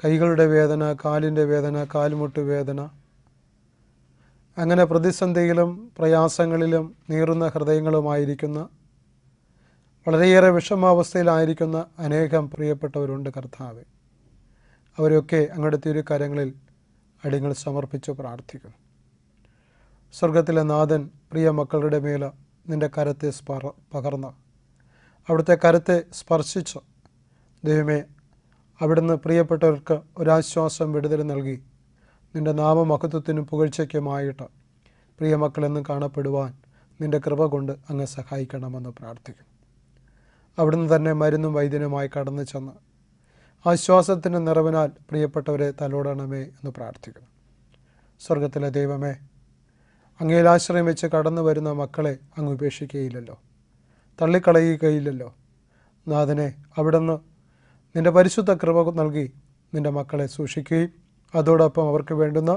കൈകളുടെ വേദന, കാലിൻ്റെ വേദന, കാൽമുട്ട് വേദന, അങ്ങനെ പ്രതിസന്ധിയിലും പ്രയാസങ്ങളിലും നീറുന്ന ഹൃദയങ്ങളുമായിരിക്കുന്ന, വളരെയേറെ വിഷമാവസ്ഥയിലായിരിക്കുന്ന അനേകം പ്രിയപ്പെട്ടവരുണ്ട് കർത്താവേ. അവരൊക്കെ അങ്ങയുടെ തിരുക്കരങ്ങളിൽ അടിയങ്ങൾ സമർപ്പിച്ച് പ്രാർത്ഥിക്കുന്നു. സ്വർഗത്തിലെ നാഥൻ പ്രിയ മക്കളുടെ മേൽ നിൻ്റെ കരത്തെ പകർന്ന് അവിടുത്തെ കരത്തെ സ്പർശിച്ച് ദൈവമേ, അവിടുന്ന് പ്രിയപ്പെട്ടവർക്ക് ഒരാശ്വാസം, വിടുതൽ നൽകി നിൻ്റെ നാമമഹത്വത്തിനും പുകഴ്ചയ്ക്കുമായിട്ട് പ്രിയ മക്കളെന്നും കാണപ്പെടുവാൻ നിൻ്റെ കൃപ കൊണ്ട് അങ്ങ് സഹായിക്കണമെന്ന് പ്രാർത്ഥിക്കുന്നു. അവിടുന്ന് തന്നെ മരുന്നും വൈദ്യനുമായി കടന്നു ചെന്ന് ആശ്വാസത്തിൻ്റെ നിറവിനാൽ പ്രിയപ്പെട്ടവരെ തലോടണമേ എന്ന് പ്രാർത്ഥിക്കുന്നു. സ്വർഗത്തിലെ ദൈവമേ, അങ്ങയിൽ ആശ്രയം വെച്ച് കടന്നു വരുന്ന മക്കളെ അങ്ങ് ഉപേക്ഷിക്കുകയില്ലല്ലോ, തള്ളിക്കളയുകയില്ലല്ലോ. നാഥനെ, അവിടുന്ന് നിൻ്റെ പരിശുദ്ധ കൃപ നൽകി നിൻ്റെ മക്കളെ സൂക്ഷിക്കുകയും അതോടൊപ്പം അവർക്ക് വേണ്ടുന്ന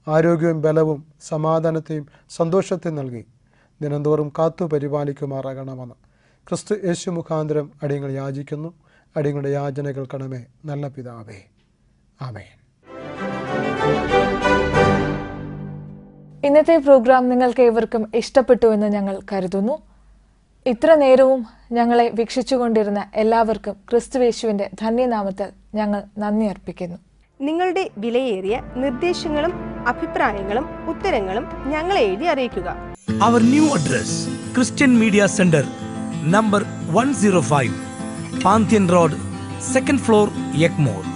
ആരോഗ്യവും ബലവും സമാധാനത്തെയും സന്തോഷത്തെയും നൽകി ദിനംതോറും കാത്തു പരിപാലിക്കുമാറാകണമെന്ന് ക്രിസ്തു യേശു മുഖാന്തരം അടിയങ്ങൾ യാചിക്കുന്നു. അടിയങ്ങളുടെ യാചന കേൾക്കണമേ നല്ല പിതാവേ. ആമേൻ. ഇന്നത്തെ പ്രോഗ്രാം നിങ്ങൾക്ക് ഏവർക്കും ഇഷ്ടപ്പെട്ടു എന്ന് ഞങ്ങൾ കരുതുന്നു. ഇത്ര നേരവും ഞങ്ങളെ വീക്ഷിച്ചുകൊണ്ടിരുന്ന എല്ലാവർക്കും ക്രിസ്തുയേശുവിൻ്റെ ധന്യനാമത്തിൽ ഞങ്ങൾ നന്ദി അർപ്പിക്കുന്നു. നിങ്ങളുടെ വിലയേറിയ നിർദ്ദേശങ്ങളും അഭിപ്രായങ്ങളും ഉത്തരങ്ങളും ഞങ്ങളെ എഴുതി അറിയിക്കുക. Our new address, Christian Media Center, number 105, Pantheon Road, 2nd floor, Egmore,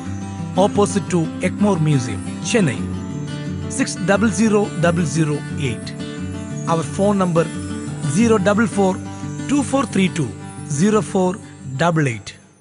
opposite to Egmore Museum, Chennai, 600008. Our phone number 044 2432 0488.